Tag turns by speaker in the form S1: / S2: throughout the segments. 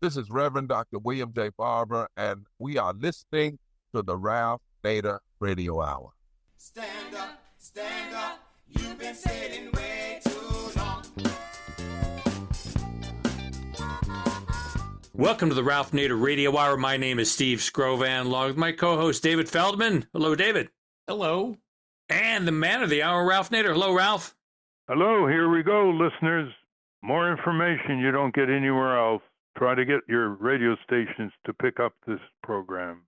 S1: This is Reverend Dr. William J. Barber, and we are listening to the Ralph Nader Radio Hour.
S2: Stand up, you've been sitting way too long.
S3: Welcome to the Ralph Nader Radio Hour. My name is Steve Scrovan, along with my co-host David Feldman. Hello, David.
S4: Hello.
S3: And the man of the hour, Ralph Nader. Hello, Ralph.
S5: Hello, here we go, listeners. More information you don't get anywhere else. Try to get your radio stations to pick up this program.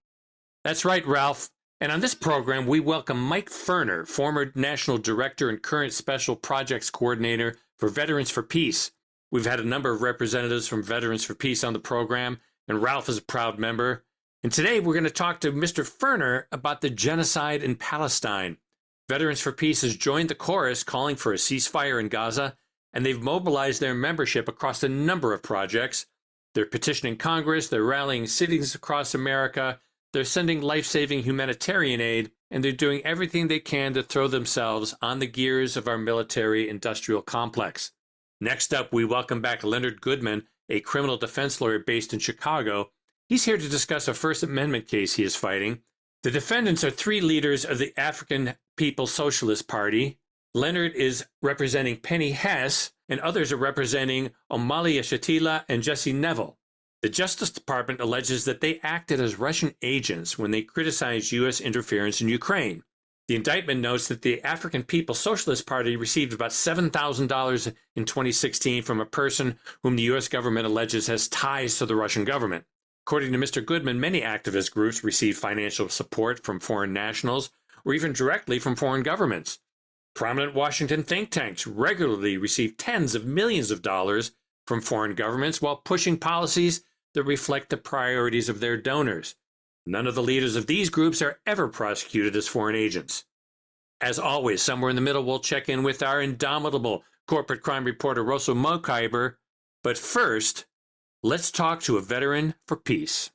S3: That's right, Ralph. And on this program, we welcome Mike Ferner, former National Director and current Special Projects Coordinator for Veterans for Peace. We've had a number of representatives from Veterans for Peace on the program, and Ralph is a proud member. And today we're going to talk to Mr. Ferner about the genocide in Palestine. Veterans for Peace has joined the chorus calling for a ceasefire in Gaza, and they've mobilized their membership across a number of projects. They're petitioning Congress, they're rallying cities across America, they're sending life-saving humanitarian aid, and they're doing everything they can to throw themselves on the gears of our military-industrial complex. Next up, we welcome back Leonard Goodman, a criminal defense lawyer based in Chicago. He's here to discuss a First Amendment case he is fighting. The defendants are three leaders of the African People's Socialist Party. Leonard is representing Penny Hess, and others are representing Omali Yeshatila and Jesse Neville. The Justice Department alleges that they acted as Russian agents when they criticized U.S. interference in Ukraine. The indictment notes that the African People's Socialist Party received about $7,000 in 2016 from a person whom the U.S. government alleges has ties to the Russian government. According to Mr. Goodman, many activist groups receive financial support from foreign nationals or even directly from foreign governments. Prominent Washington think tanks regularly receive tens of millions of dollars from foreign governments while pushing policies that reflect the priorities of their donors. None of the leaders of these groups are ever prosecuted as foreign agents. As always, somewhere in the middle, we'll check in with our indomitable corporate crime reporter, Russell Mokhiber. But first, let's talk to a veteran for peace.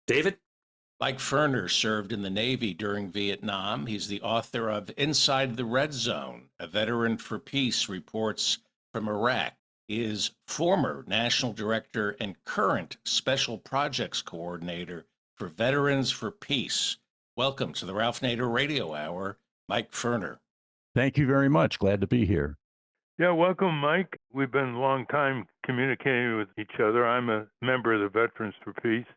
S3: David?
S4: Mike Ferner served in the Navy during Vietnam. He's the author of Inside the Red Zone, A Veteran for Peace Reports from Iraq. He is former National Director and current Special Projects Coordinator for Veterans for Peace. Welcome to the Ralph Nader Radio Hour, Mike Ferner.
S6: Thank you very much. Glad to be here.
S5: Yeah, welcome, Mike. We've been a long time communicating with each other. I'm a member of the Veterans for Peace.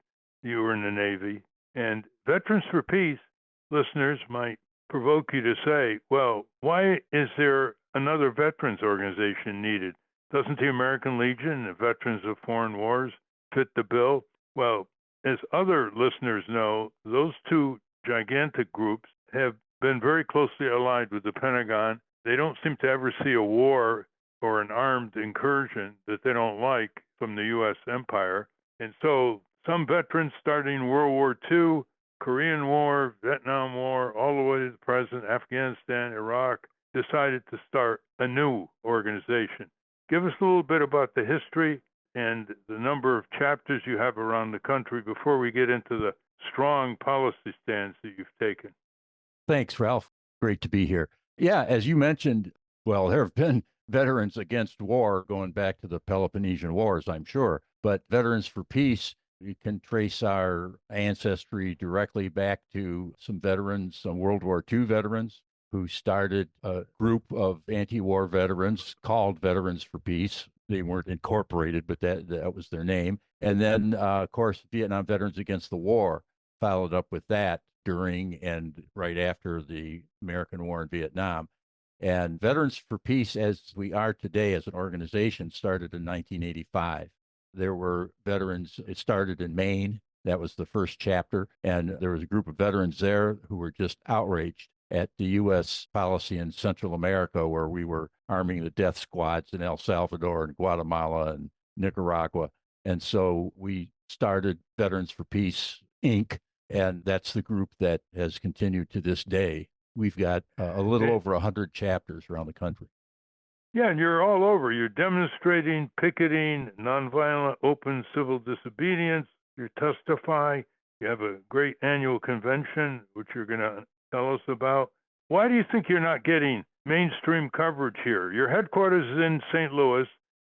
S5: You were in the Navy. And Veterans for Peace listeners might provoke you to say, well, why is there another veterans organization needed? Doesn't the American Legion, the Veterans of Foreign Wars, fit the bill? Well, as other listeners know, those two gigantic groups have been very closely allied with the Pentagon. They don't seem to ever see a war or an armed incursion that they don't like from the U.S. empire. And so some veterans starting World War II, Korean War, Vietnam War, all the way to the present, Afghanistan, Iraq, decided to start a new organization. Give us a little bit about the history and the number of chapters you have around the country before we get into the strong policy stance that you've taken.
S6: Thanks, Ralph. Great to be here. Yeah, as you mentioned, well, there have been veterans against war going back to the Peloponnesian Wars, I'm sure. But Veterans for Peace, we can trace our ancestry directly back to some veterans, some World War II veterans who started a group of anti-war veterans called Veterans for Peace. They weren't incorporated, but that was their name. And then, of course, Vietnam Veterans Against the War followed up with that during and right after the American War in Vietnam. And Veterans for Peace, as we are today as an organization, started in 1985. There were veterans, it started in Maine. That was the first chapter. And there was a group of veterans there who were just outraged at the U.S. policy in Central America, where we were arming the death squads in El Salvador and Guatemala and Nicaragua. And so we started Veterans for Peace, Inc., and that's the group that has continued to this day. We've got a little over 100 chapters around the country.
S5: Yeah, and you're all over. You're demonstrating, picketing, nonviolent, open civil disobedience. You testify. You have a great annual convention, which you're going to tell us about. Why do you think you're not getting mainstream coverage here? Your headquarters is in St. Louis.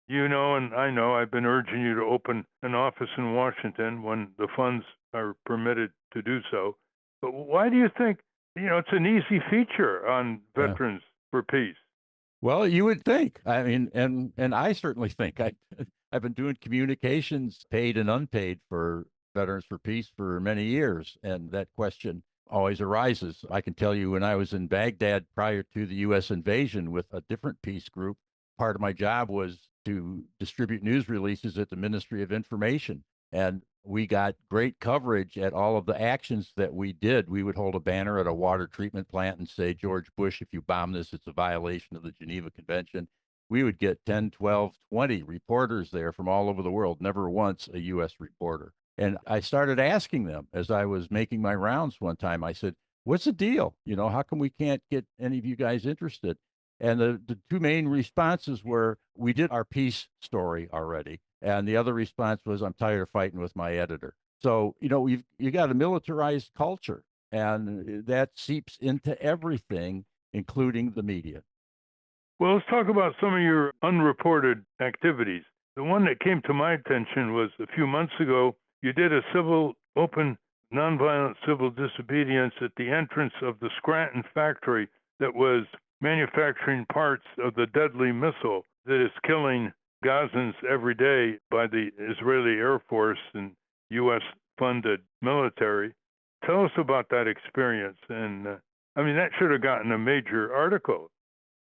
S5: You know, and I know I've been urging you to open an office in Washington when the funds are permitted to do so. But why do you think, it's an easy feature on
S6: Yeah.
S5: Veterans for Peace?
S6: Well, you would think. I mean, and I certainly think. I've been doing communications, paid and unpaid, for Veterans for Peace for many years, and that question always arises. I can tell you, when I was in Baghdad prior to the U.S. invasion with a different peace group, part of my job was to distribute news releases at the Ministry of Information, and we got great coverage at all of the actions that we did. We would hold a banner at a water treatment plant and say, George Bush, if you bomb this, it's a violation of the Geneva Convention. We would get 10, 12, 20 reporters there from all over the world, never once a U.S. reporter. And I started asking them as I was making my rounds one time. I said, what's the deal? How come we can't get any of you guys interested? And the two main responses were, we did our peace story already. And the other response was, I'm tired of fighting with my editor. So, you got a militarized culture, and that seeps into everything, including the media.
S5: Well, let's talk about some of your unreported activities. The one that came to my attention was a few months ago, you did a open, nonviolent civil disobedience at the entrance of the Scranton factory that was manufacturing parts of the deadly missile that is killing Gazans every day by the Israeli Air Force and U.S. funded military. Tell us about that experience. And that should have gotten a major article.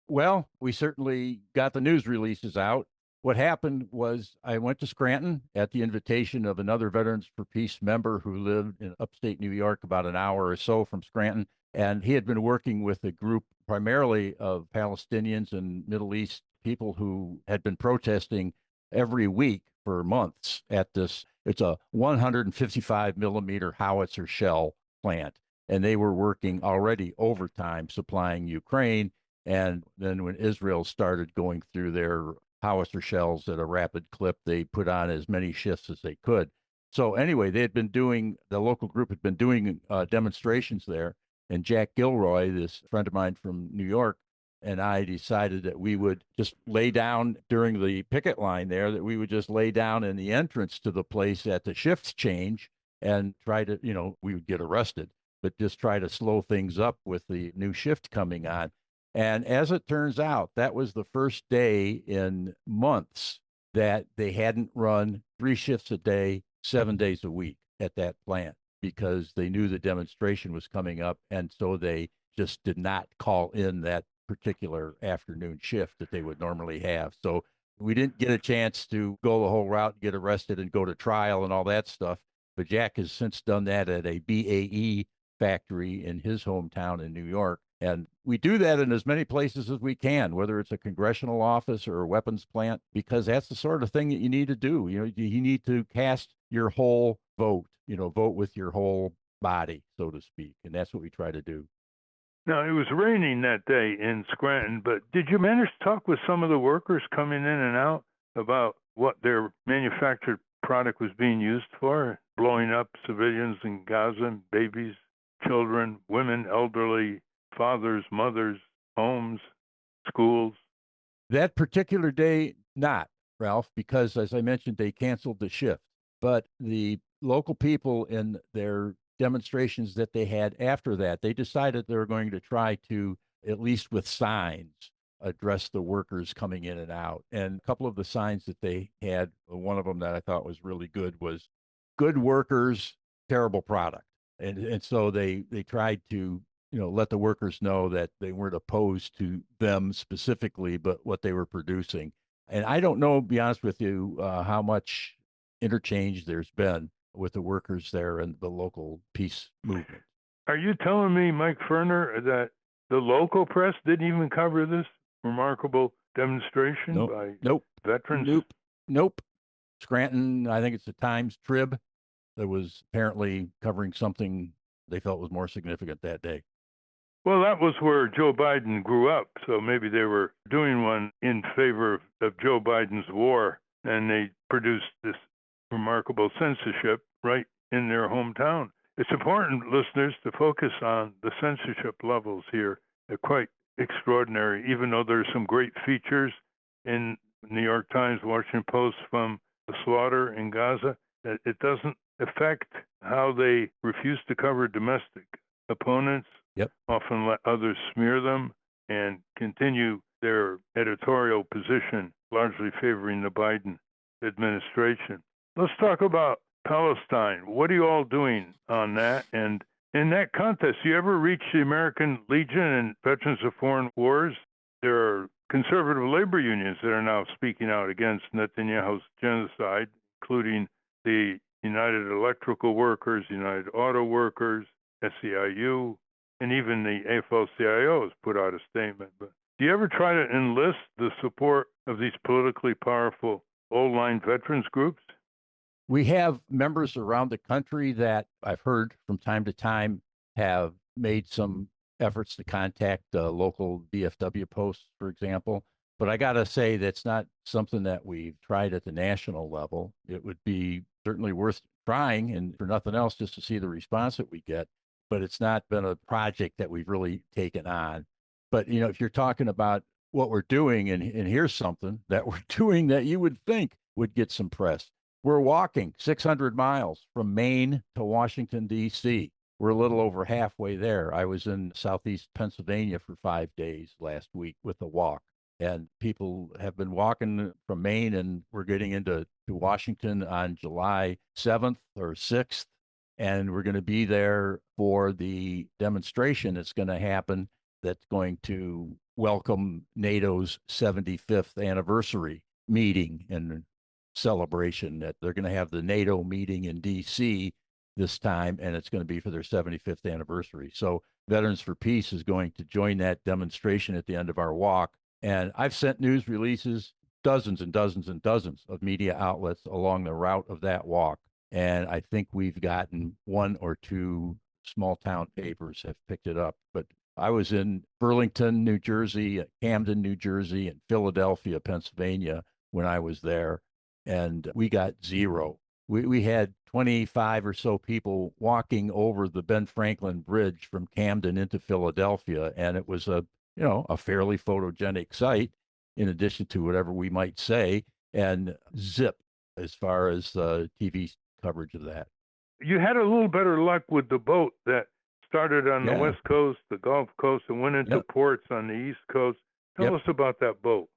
S6: Well, we certainly got the news releases out. What happened was, I went to Scranton at the invitation of another Veterans for Peace member who lived in upstate New York, about an hour or so from Scranton. And he had been working with a group primarily of Palestinians and Middle East people who had been protesting every week for months at this. It's a 155 millimeter howitzer shell plant. And they were working already overtime supplying Ukraine. And then when Israel started going through their howitzer shells at a rapid clip, they put on as many shifts as they could. So anyway, the local group had been doing demonstrations there. And Jack Gilroy, this friend of mine from New York, and I decided that we would just lay down during the picket line there, that we would just lay down in the entrance to the place at the shift change and try to, we would get arrested, but just try to slow things up with the new shift coming on. And as it turns out, that was the first day in months that they hadn't run 3 shifts a day, 7 days a week at that plant, because they knew the demonstration was coming up. And so they just did not call in that particular afternoon shift that they would normally have. So we didn't get a chance to go the whole route, get arrested, and go to trial and all that stuff. But Jack has since done that at a BAE factory in his hometown in New York. And we do that in as many places as we can, whether it's a congressional office or a weapons plant, because that's the sort of thing that you need to do. You need to cast your whole vote, vote with your whole body, so to speak. And that's what we try to do.
S5: Now, it was raining that day in Scranton, but did you manage to talk with some of the workers coming in and out about what their manufactured product was being used for, blowing up civilians in Gaza, babies, children, women, elderly, fathers, mothers, homes, schools?
S6: That particular day, not, Ralph, because as I mentioned, they canceled the shift. But the local people, in their demonstrations that they had after that, they decided they were going to try to, at least with signs, address the workers coming in and out. And a couple of the signs that they had, one of them that I thought was really good was, good workers, terrible product. And so they tried to let the workers know that they weren't opposed to them specifically, but what they were producing. And I don't know, to be honest with you, how much interchange there's been with the workers there and the local peace movement.
S5: Are you telling me, Mike Ferner, that the local press didn't even cover this remarkable demonstration by veterans?
S6: Nope. Scranton, I think it's the Times Trib, that was apparently covering something they felt was more significant that day.
S5: Well, that was where Joe Biden grew up, so maybe they were doing one in favor of Joe Biden's war, and they produced this remarkable censorship right in their hometown. It's important, listeners, to focus on the censorship levels here. They're quite extraordinary, even though there's some great features in New York Times, Washington Post, from the slaughter in Gaza, that it doesn't affect how they refuse to cover domestic opponents,
S6: Yep.
S5: often let others smear them, and continue their editorial position, largely favoring the Biden administration. Let's talk about Palestine. What are you all doing on that? And in that contest, you ever reach the American Legion and Veterans of Foreign Wars? There are conservative labor unions that are now speaking out against Netanyahu's genocide, including the United Electrical Workers, United Auto Workers, SEIU, and even the AFL-CIO has put out a statement. But do you ever try to enlist the support of these politically powerful old-line veterans groups?
S6: We have members around the country that I've heard from time to time have made some efforts to contact local DFW posts, for example. But I got to say, that's not something that we've tried at the national level. It would be certainly worth trying, and for nothing else, just to see the response that we get. But it's not been a project that we've really taken on. But, if you're talking about what we're doing, and here's something that we're doing that you would think would get some press. We're walking 600 miles from Maine to Washington, D.C. We're a little over halfway there. I was in southeast Pennsylvania for 5 days last week with a walk. And people have been walking from Maine, and we're getting into Washington on July 7th or 6th. And we're going to be there for the demonstration that's going to happen that's going to welcome NATO's 75th anniversary meeting and celebration. That they're going to have the NATO meeting in D.C. this time, and it's going to be for their 75th anniversary. So Veterans for Peace is going to join that demonstration at the end of our walk. And I've sent news releases, dozens and dozens and dozens of media outlets along the route of that walk. And I think we've gotten one or two small town papers have picked it up. But I was in Burlington, New Jersey, Camden, New Jersey, and Philadelphia, Pennsylvania when I was there. And we got zero. We had 25 or so people walking over the Ben Franklin Bridge from Camden into Philadelphia. And it was a fairly photogenic site, in addition to whatever we might say, and zip as far as the TV coverage of that.
S5: You had a little better luck with the boat that started on the West Coast, the Gulf Coast, and went into ports on the East Coast. Tell us about that boat.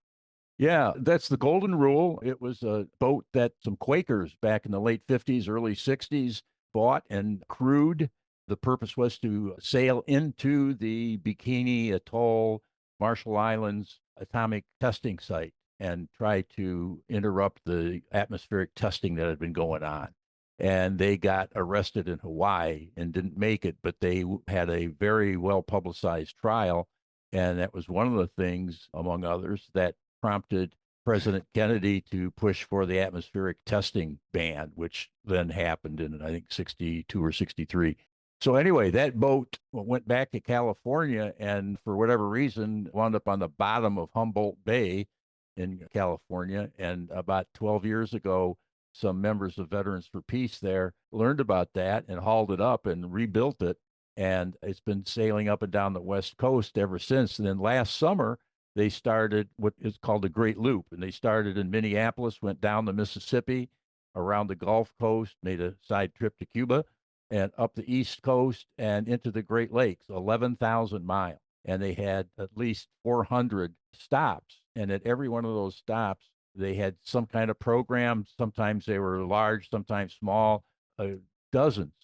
S6: Yeah, that's the Golden Rule. It was a boat that some Quakers back in the late 50s, early 60s bought and crewed. The purpose was to sail into the Bikini Atoll, Marshall Islands atomic testing site and try to interrupt the atmospheric testing that had been going on. And they got arrested in Hawaii and didn't make it, but they had a very well publicized trial. And that was one of the things, among others, that prompted President Kennedy to push for the atmospheric testing ban, which then happened in, I think, 62 or 63. So anyway, that boat went back to California and for whatever reason wound up on the bottom of Humboldt Bay in California. And about 12 years ago, some members of Veterans for Peace there learned about that and hauled it up and rebuilt it. And it's been sailing up and down the West Coast ever since. And then last summer, they started what is called the Great Loop. And they started in Minneapolis, went down the Mississippi, around the Gulf Coast, made a side trip to Cuba, and up the East Coast and into the Great Lakes, 11,000 miles. And they had at least 400 stops. And at every one of those stops, they had some kind of program. Sometimes they were large, sometimes small. Dozens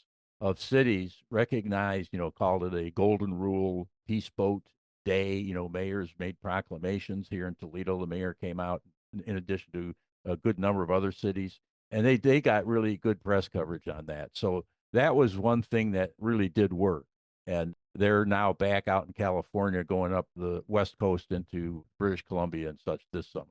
S6: of cities recognized, called it a Golden Rule Peace Boat Day. Mayors made proclamations. Here in Toledo, the mayor came out in addition to a good number of other cities. And they got really good press coverage on that. So that was one thing that really did work. And they're now back out in California, going up the West Coast into British Columbia and such this summer.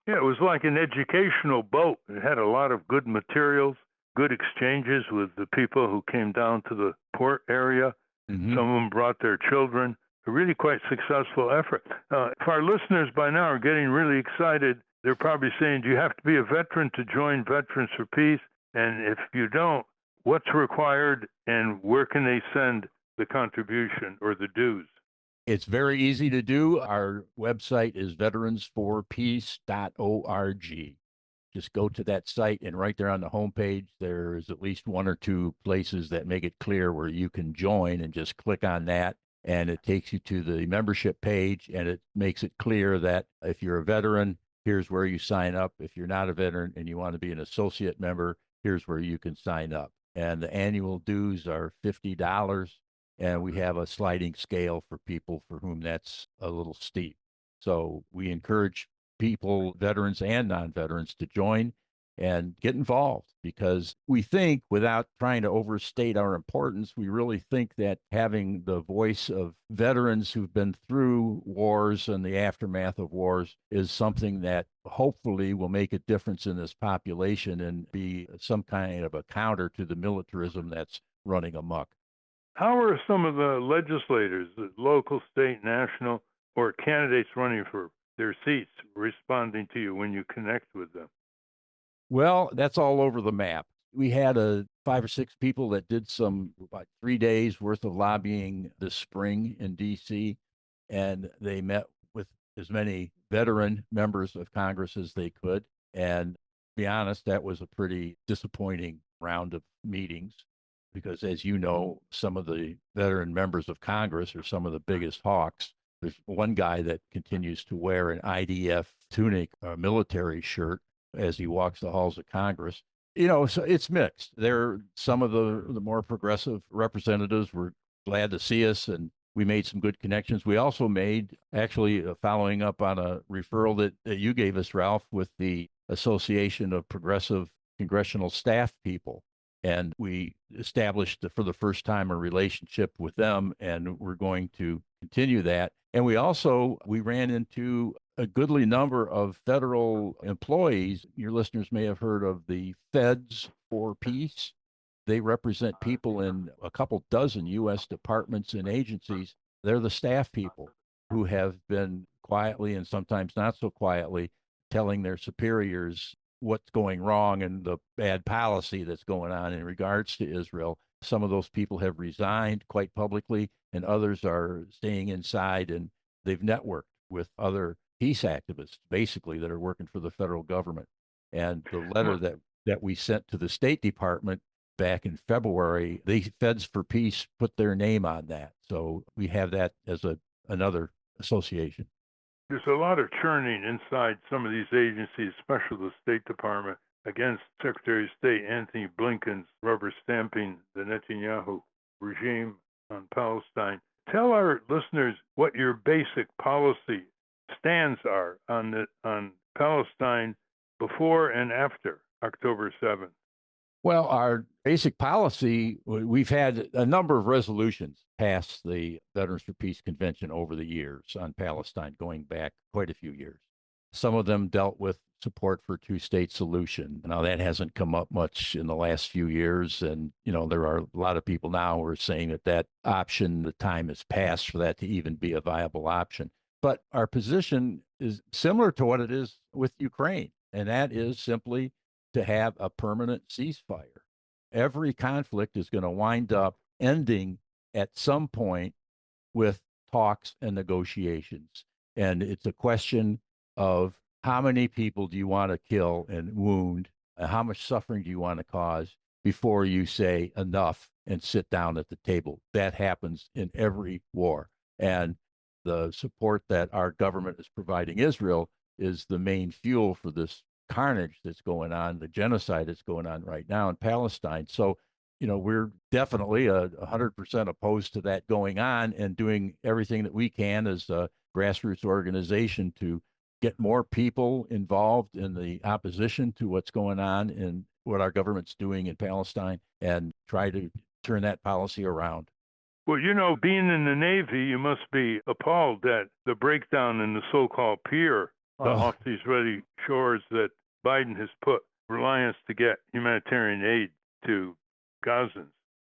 S5: Yeah, it was like an educational boat. It had a lot of good materials, good exchanges with the people who came down to the port area.
S6: Mm-hmm.
S5: Some of them brought their children. A really quite successful effort. If our listeners by now are getting really excited, they're probably saying, do you have to be a veteran to join Veterans for Peace? And if you don't, what's required and where can they send the contribution or the dues?
S6: It's very easy to do. Our website is veteransforpeace.org. Just go to that site, and right there on the homepage, there's at least one or two places that make it clear where you can join, and just click on that. And it takes you to the membership page, and it makes it clear that if you're a veteran, here's where you sign up. If you're not a veteran and you want to be an associate member, here's where you can sign up. And the annual dues are $50. And we have a sliding scale for people for whom that's a little steep. So we encourage people, veterans and non-veterans, to join and get involved, because we think, without trying to overstate our importance, we really think that having the voice of veterans who've been through wars and the aftermath of wars is something that hopefully will make a difference in this population and be some kind of a counter to the militarism that's running amok.
S5: How are some of the legislators, the local, state, national, or candidates running for their seats responding to you when you connect with them?
S6: Well, that's all over the map. We had 5 or 6 people that did about 3 days worth of lobbying this spring in DC, and they met with as many veteran members of Congress as they could. And to be honest, that was a pretty disappointing round of meetings, because, as you know, some of the veteran members of Congress are some of the biggest hawks. There's one guy that continues to wear an IDF tunic, a military shirt, as he walks the halls of Congress. So it's mixed. Some of the more progressive representatives were glad to see us, and we made some good connections. We also made, actually, following up on a referral that you gave us, Ralph, with the Association of Progressive Congressional Staff People. And we established, for the first time, a relationship with them, and we're going to continue that. And we ran into a goodly number of federal employees. Your listeners may have heard of the Feds for Peace. They represent people in a couple dozen U.S. departments and agencies. They're the staff people who have been quietly, and sometimes not so quietly, telling their superiors what's going wrong and the bad policy that's going on in regards to Israel. Some of those people have resigned quite publicly, and others are staying inside, and they've networked with other peace activists, basically, that are working for the federal government. And the letter that we sent to the State Department back in February, the Feds for Peace put their name on that. So we have that as another association.
S5: There's a lot of churning inside some of these agencies, especially the State Department, against Secretary of State Anthony Blinken's rubber stamping the Netanyahu regime on Palestine. Tell our listeners what your basic policy stands are on Palestine before and after October 7th.
S6: Well, our basic policy, we've had a number of resolutions pass the Veterans for Peace Convention over the years on Palestine, going back quite a few years. Some of them dealt with support for a two-state solution. Now, that hasn't come up much in the last few years. And, there are a lot of people now who are saying that option, the time has passed for that to even be a viable option. But our position is similar to what it is with Ukraine, and that is simply to have a permanent ceasefire. Every conflict is going to wind up ending at some point with talks and negotiations. And it's a question of how many people do you want to kill and wound, and how much suffering do you want to cause before you say enough and sit down at the table. That happens in every war. And the support that our government is providing Israel is the main fuel for this carnage that's going on, the genocide that's going on right now in Palestine. So, we're definitely 100% opposed to that going on, and doing everything that we can as a grassroots organization to get more people involved in the opposition to what's going on and what our government's doing in Palestine, and try to turn that policy around.
S5: Well, being in the Navy, you must be appalled at the breakdown in the so-called pier off these ready shores that Biden has put reliance to get humanitarian aid to Gazans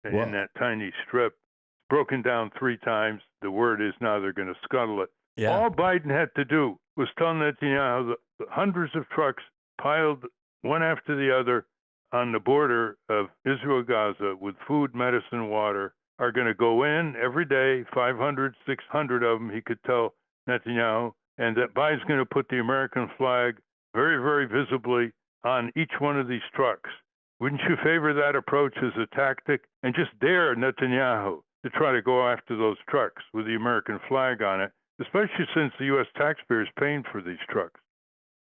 S5: in that tiny strip. It's broken down 3 times. The word is now they're going to scuttle it. Yeah. All Biden had to do was tell Netanyahu that hundreds of trucks piled one after the other on the border of Israel-Gaza with food, medicine, water, are going to go in every day, 500, 600 of them, he could tell Netanyahu, and that Biden's going to put the American flag very, very visibly on each one of these trucks. Wouldn't you favor that approach as a tactic and just dare Netanyahu to try to go after those trucks with the American flag on it, especially since the U.S. taxpayer is paying for these trucks?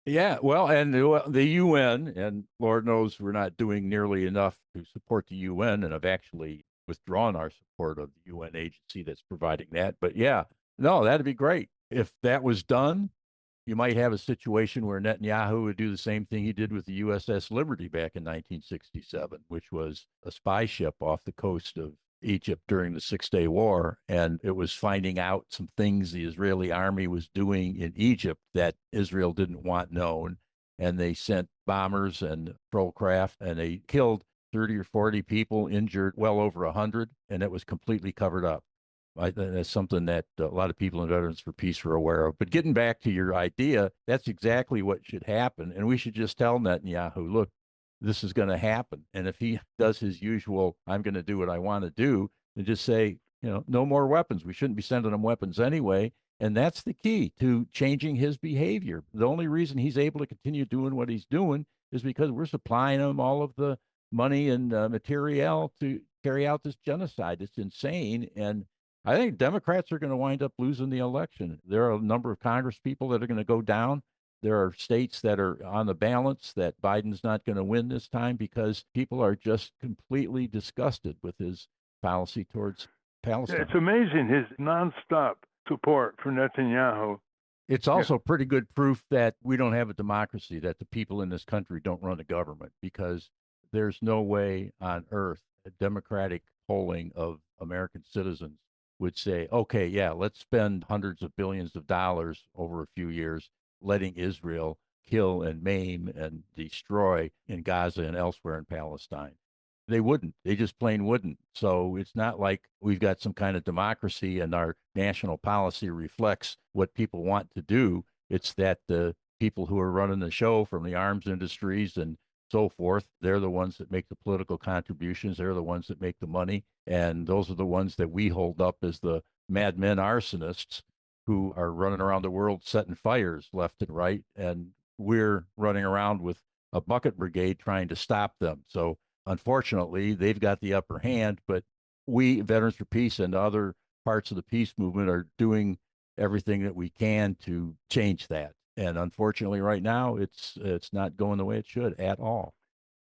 S6: Yeah, well, and the UN, and Lord knows we're not doing nearly enough to support the UN, and have actually withdrawn our support of the UN agency that's providing that. But yeah, no, that'd be great. If that was done, you might have a situation where Netanyahu would do the same thing he did with the USS Liberty back in 1967, which was a spy ship off the coast of Egypt during the Six-Day War, and it was finding out some things the Israeli army was doing in Egypt that Israel didn't want known, and they sent bombers and patrol craft, and they killed 30 or 40 people, injured well over 100, and it was completely covered up. That's something that a lot of people in Veterans for Peace are aware of. But getting back to your idea, that's exactly what should happen, and we should just tell Netanyahu, look, this is going to happen. And if he does his usual, I'm going to do what I want to do, and just say, no more weapons. We shouldn't be sending them weapons anyway. And that's the key to changing his behavior. The only reason he's able to continue doing what he's doing is because we're supplying him all of the money and material to carry out this genocide. It's insane. And I think Democrats are going to wind up losing the election. There are a number of Congress people that are going to go down. There are states that are on the balance that Biden's not going to win this time because people are just completely disgusted with his policy towards Palestine.
S5: It's amazing his nonstop support for Netanyahu.
S6: It's also pretty good proof that we don't have a democracy, that the people in this country don't run a government, because there's no way on earth a democratic polling of American citizens would say, okay, yeah, let's spend hundreds of billions of dollars over a few years letting Israel kill and maim and destroy in Gaza and elsewhere in Palestine. They wouldn't. They just plain wouldn't. So it's not like we've got some kind of democracy and our national policy reflects what people want to do. It's that the people who are running the show, from the arms industries and so forth, they're the ones that make the political contributions. They're the ones that make the money. And those are the ones that we hold up as the madmen arsonists who are running around the world setting fires left and right. And we're running around with a bucket brigade trying to stop them. So unfortunately, they've got the upper hand, but we, Veterans for Peace and other parts of the peace movement, are doing everything that we can to change that. And unfortunately, right now, it's not going the way it should at all.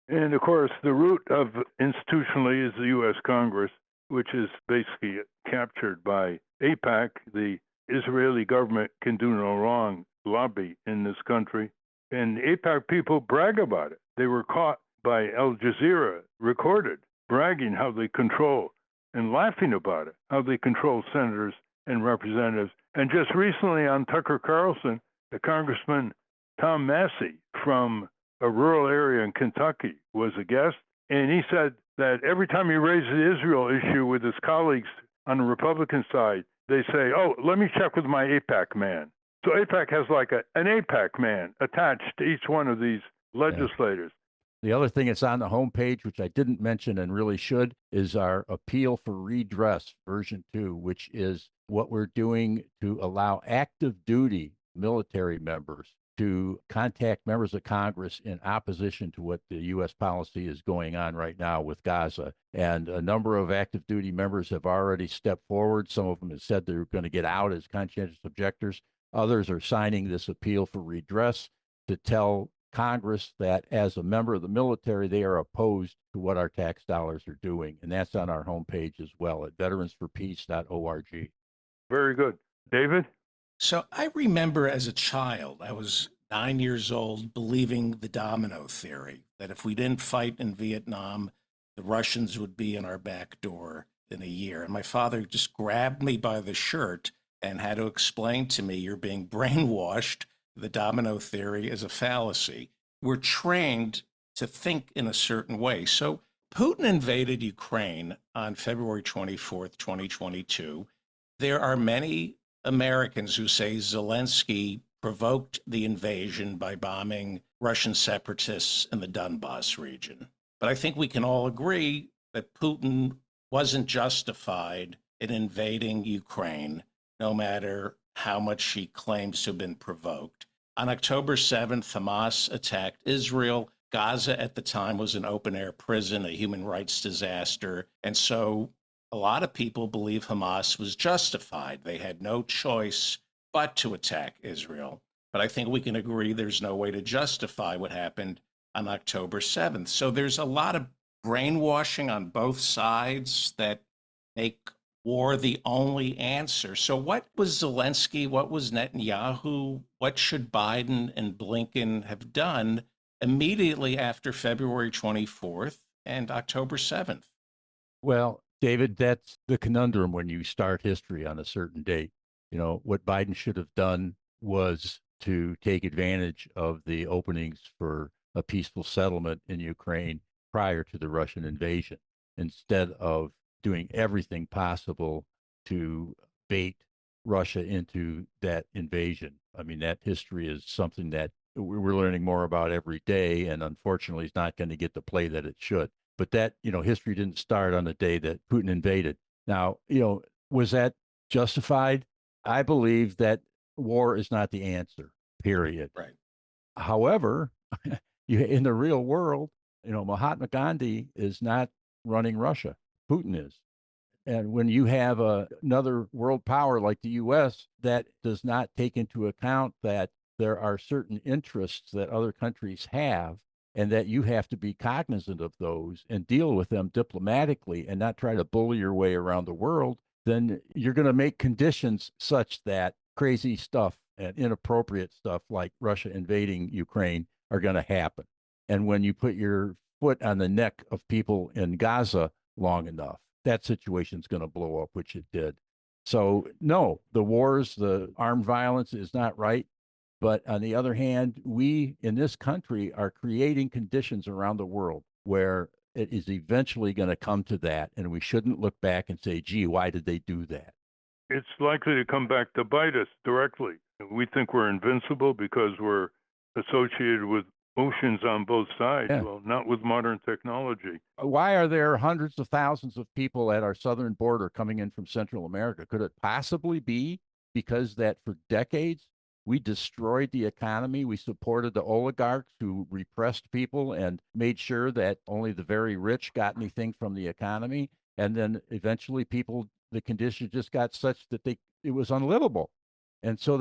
S5: And of course, the root of institutionally is the U.S. Congress, which is basically captured by AIPAC, the Israeli government can do no wrong lobby in this country. And AIPAC people brag about it. They were caught by Al Jazeera, recorded, bragging how they control and laughing about it, how they control senators and representatives. And just recently on Tucker Carlson, the Congressman Tom Massey from a rural area in Kentucky was a guest, and he said that every time he raises the Israel issue with his colleagues on the Republican side, they say, oh, let me check with my AIPAC man. So AIPAC has like an AIPAC man attached to each one of these legislators.
S6: The other thing that's on the homepage, which I didn't mention and really should, is our Appeal for Redress version 2, which is what we're doing to allow active duty military members to contact members of Congress in opposition to what the U.S. policy is going on right now with Gaza. And a number of active duty members have already stepped forward. Some of them have said they're going to get out as conscientious objectors. Others are signing this appeal for redress to tell Congress that as a member of the military, they are opposed to what our tax dollars are doing. And that's on our homepage as well at veteransforpeace.org.
S5: Very good. David?
S4: So I remember as a child, I was 9 years old, believing the domino theory, that if we didn't fight in Vietnam, the Russians would be in our back door in a year. And my father just grabbed me by the shirt and had to explain to me, you're being brainwashed. The domino theory is a fallacy. We're trained to think in a certain way. So Putin invaded Ukraine on February 24th, 2022. There are many Americans who say Zelensky provoked the invasion by bombing Russian separatists in the Donbass region. But I think we can all agree that Putin wasn't justified in invading Ukraine, no matter how much she claims to have been provoked. On October 7th, Hamas attacked Israel. Gaza at the time was an open-air prison, a human rights disaster. And so a lot of people believe Hamas was justified. They had no choice but to attack Israel. But I think we can agree there's no way to justify what happened on October 7th. So there's a lot of brainwashing on both sides that make war the only answer. So what was Zelensky, what was Netanyahu, what should Biden and Blinken have done immediately after February 24th and October 7th?
S6: Well, David, that's the conundrum when you start history on a certain date. You know, what Biden should have done was to take advantage of the openings for a peaceful settlement in Ukraine prior to the Russian invasion, instead of doing everything possible to bait Russia into that invasion. I mean, that history is something that we're learning more about every day, and unfortunately, is not going to get the play that it should. But that, history didn't start on the day that Putin invaded. Now, was that justified? I believe that war is not the answer, period.
S4: Right.
S6: However, in the real world, Mahatma Gandhi is not running Russia. Putin is. And when you have another world power like the U.S. that does not take into account that there are certain interests that other countries have, and that you have to be cognizant of those and deal with them diplomatically and not try to bully your way around the world, then you're going to make conditions such that crazy stuff and inappropriate stuff like Russia invading Ukraine are going to happen. And when you put your foot on the neck of people in Gaza long enough, that situation's going to blow up, which it did. So, no, the armed violence is not right. But on the other hand, we in this country are creating conditions around the world where it is eventually going to come to that. And we shouldn't look back and say, gee, why did they do that?
S5: It's likely to come back to bite us directly. We think we're invincible because we're associated with oceans on both sides.
S6: Yeah.
S5: Well, not with modern technology.
S6: Why are there hundreds of thousands of people at our southern border coming in from Central America? Could it possibly be because that for decades we destroyed the economy? We supported the oligarchs who repressed people and made sure that only the very rich got anything from the economy. And then eventually the conditions just got such that it was unlivable. And so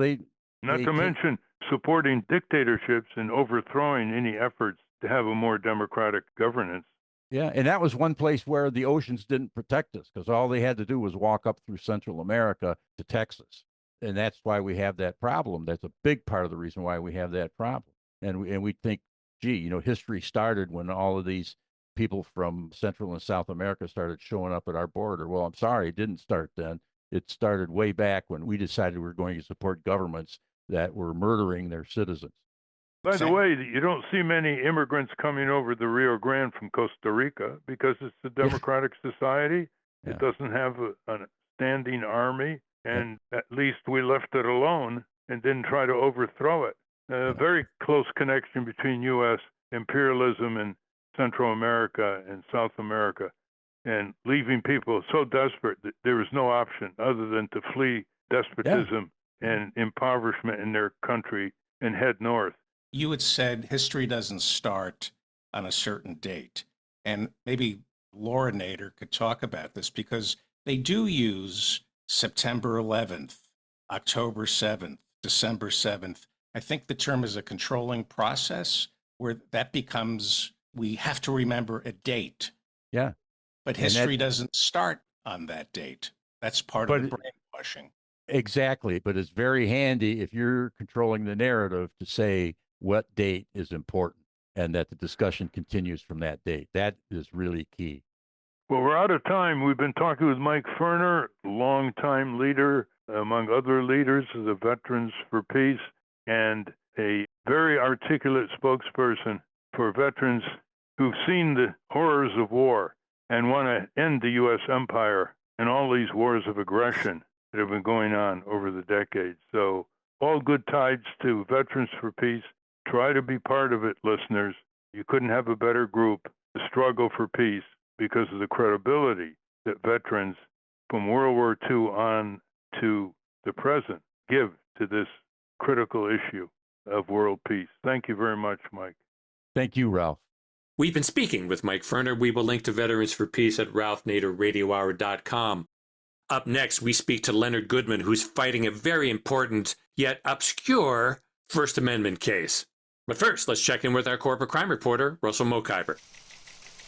S5: Not to mention supporting dictatorships and overthrowing any efforts to have a more democratic governance.
S6: Yeah, and that was one place where the oceans didn't protect us, because all they had to do was walk up through Central America to Texas. And that's why we have that problem. That's a big part of the reason why we have that problem. And we think, gee, history started when all of these people from Central and South America started showing up at our border. Well, I'm sorry, it didn't start then. It started way back when we decided we were going to support governments that were murdering their citizens.
S5: By the way, you don't see many immigrants coming over the Rio Grande from Costa Rica because it's a democratic society.
S6: Yeah.
S5: It doesn't have a standing army. And at least we left it alone and didn't try to overthrow it. A very close connection between U.S. imperialism in Central America and South America, and leaving people so desperate that there was no option other than to flee despotism and impoverishment in their country and head north.
S4: You had said history doesn't start on a certain date. And maybe Laura Nader could talk about this, because they do use September 11th, October 7th, December 7th. I think the term is a controlling process where that becomes, we have to remember a date.
S6: Yeah.
S4: But history doesn't start on that date. That's part of the brainwashing.
S6: Exactly. But it's very handy if you're controlling the narrative to say what date is important and that the discussion continues from that date. That is really key.
S5: Well, we're out of time. We've been talking with Mike Ferner, longtime leader, among other leaders of the Veterans for Peace, and a very articulate spokesperson for veterans who've seen the horrors of war and want to end the U.S. empire and all these wars of aggression that have been going on over the decades. So all good tides to Veterans for Peace. Try to be part of it, listeners. You couldn't have a better group to struggle for peace because of the credibility that veterans from World War II on to the present give to this critical issue of world peace. Thank you very much, Mike.
S6: Thank you, Ralph.
S3: We've been speaking with Mike Ferner. We will link to Veterans for Peace at ralphnaderradiohour.com. Up next, we speak to Leonard Goodman, who's fighting a very important yet obscure First Amendment case. But first, let's check in with our corporate crime reporter, Russell Mokhiber.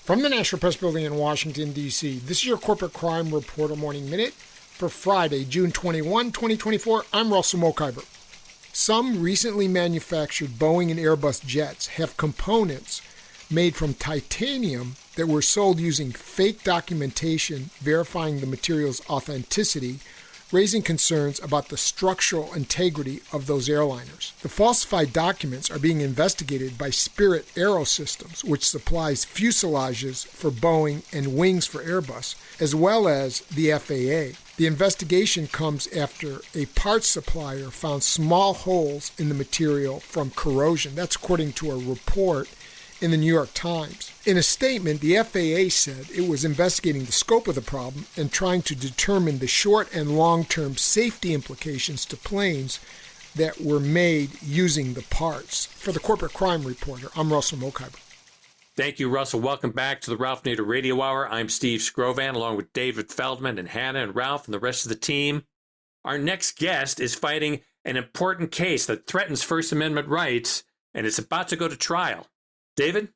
S7: From the National Press Building in Washington, D.C., this is your Corporate Crime Reporter Morning Minute for Friday, June 21, 2024. I'm Russell Mokhiber. Some recently manufactured Boeing and Airbus jets have components made from titanium that were sold using fake documentation verifying the material's authenticity, raising concerns about the structural integrity of those airliners. The falsified documents are being investigated by Spirit Aerosystems, which supplies fuselages for Boeing and wings for Airbus, as well as the FAA. The investigation comes after a parts supplier found small holes in the material from corrosion. That's according to a report in the New York Times. In a statement, the FAA said it was investigating the scope of the problem and trying to determine the short and long-term safety implications to planes that were made using the parts. For the Corporate Crime Reporter, I'm Russell Mokhiber.
S3: Thank you, Russell. Welcome back to the Ralph Nader Radio Hour. I'm Steve Scrovan, along with David Feldman and Hannah and Ralph and the rest of the team. Our next guest is fighting an important case that threatens First Amendment rights, and it's about to go to trial. David?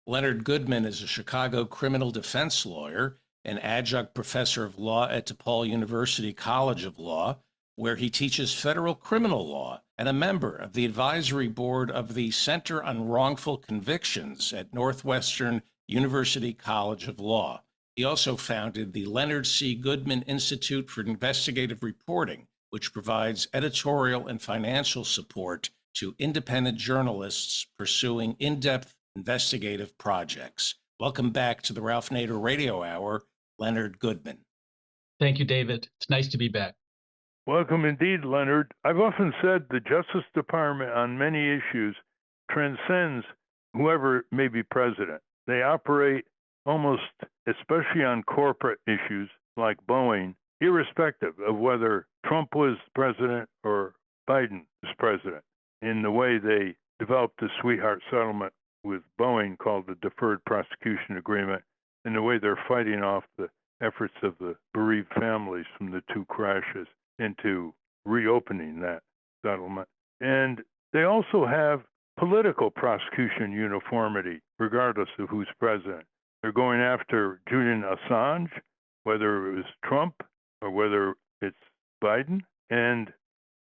S4: Leonard Goodman is a Chicago criminal defense lawyer, an adjunct professor of law at DePaul University College of Law, where he teaches federal criminal law, and a member of the advisory board of the Center on Wrongful Convictions at Northwestern University College of Law. He also founded the Leonard C. Goodman Institute for Investigative Reporting, which provides editorial and financial support to independent journalists pursuing in-depth investigative projects. Welcome back to the Ralph Nader Radio Hour, Leonard Goodman.
S8: Thank you, David. It's nice to be back.
S5: Welcome indeed, Leonard. I've often said the Justice Department on many issues transcends whoever may be president. They operate almost, especially on corporate issues like Boeing, irrespective of whether Trump was president or Biden was president, in the way they developed the sweetheart settlement with Boeing called the Deferred Prosecution Agreement, and the way they're fighting off the efforts of the bereaved families from the two crashes into reopening that settlement. And they also have political prosecution uniformity, regardless of who's president. They're going after Julian Assange, whether it was Trump or whether it's Biden, and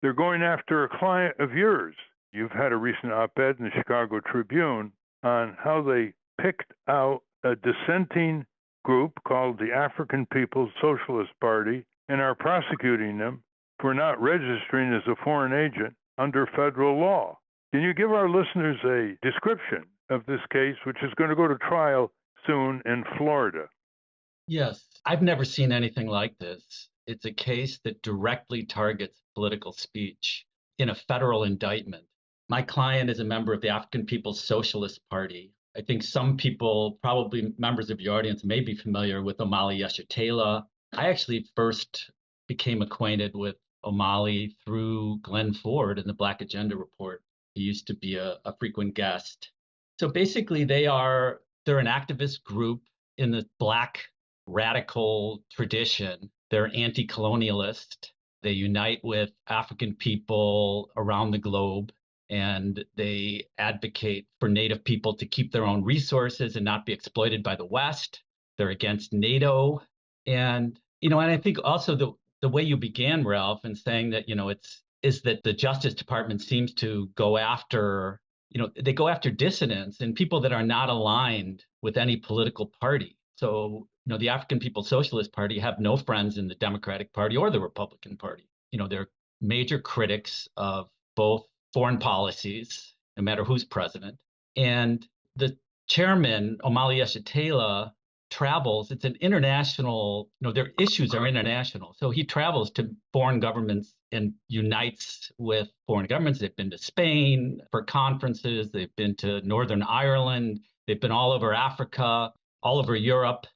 S5: they're going after a client of yours. You've had a recent op-ed in the Chicago Tribune on how they picked out a dissenting group called the African People's Socialist Party and are prosecuting them for not registering as a foreign agent under federal law. Can you give our listeners a description of this case, which is going to go to trial soon in Florida?
S8: Yes, I've never seen anything like this. It's a case that directly targets political speech in a federal indictment. My client is a member of the African People's Socialist Party. I think some people, probably members of your audience, may be familiar with Omali Yeshitela. I actually first became acquainted with Omali through Glenn Ford in the Black Agenda Report. He used to be a frequent guest. So basically, they're an activist group in the Black radical tradition. They're anti-colonialist. They unite with African people around the globe, and they advocate for Native people to keep their own resources and not be exploited by the West. They're against NATO. And I think also the way you began, Ralph, in saying that, is that the Justice Department seems to go after, they go after dissidents and people that are not aligned with any political party. So, the African People's Socialist Party have no friends in the Democratic Party or the Republican Party. They're major critics of both foreign policies, no matter who's president. And the chairman, Omali Yeshitela, travels. It's an international, their issues are international. So he travels to foreign governments and unites with foreign governments. They've been to Spain for conferences. They've been to Northern Ireland. They've been all over Africa, all over Europe.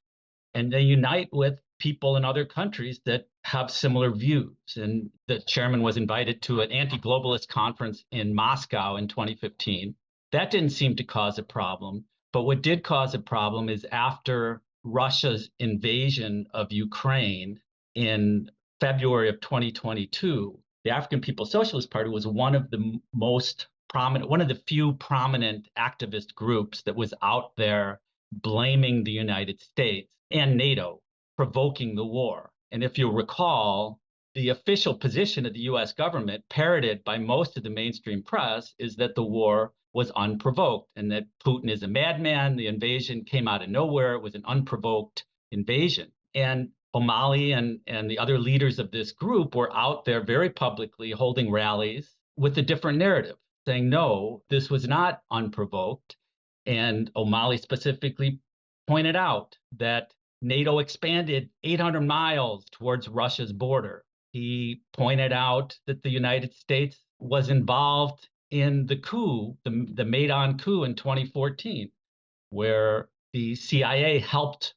S8: and they unite with people in other countries that have similar views. And the chairman was invited to an anti-globalist conference in Moscow in 2015. That didn't seem to cause a problem. But what did cause a problem is after Russia's invasion of Ukraine in February of 2022, the African People's Socialist Party was one of the most prominent, one of the few prominent activist groups that was out there blaming the United States and NATO, provoking the war. And if you'll recall, the official position of the US government, parroted by most of the mainstream press, is that the war was unprovoked and that Putin is a madman. The invasion came out of nowhere. It was an unprovoked invasion. And O'Malley and the other leaders of this group were out there very publicly holding rallies with a different narrative, saying, no, this was not unprovoked. And O'Malley specifically pointed out that NATO expanded 800 miles towards Russia's border. He pointed out that the United States was involved in the coup, the Maidan coup in 2014, where the CIA helped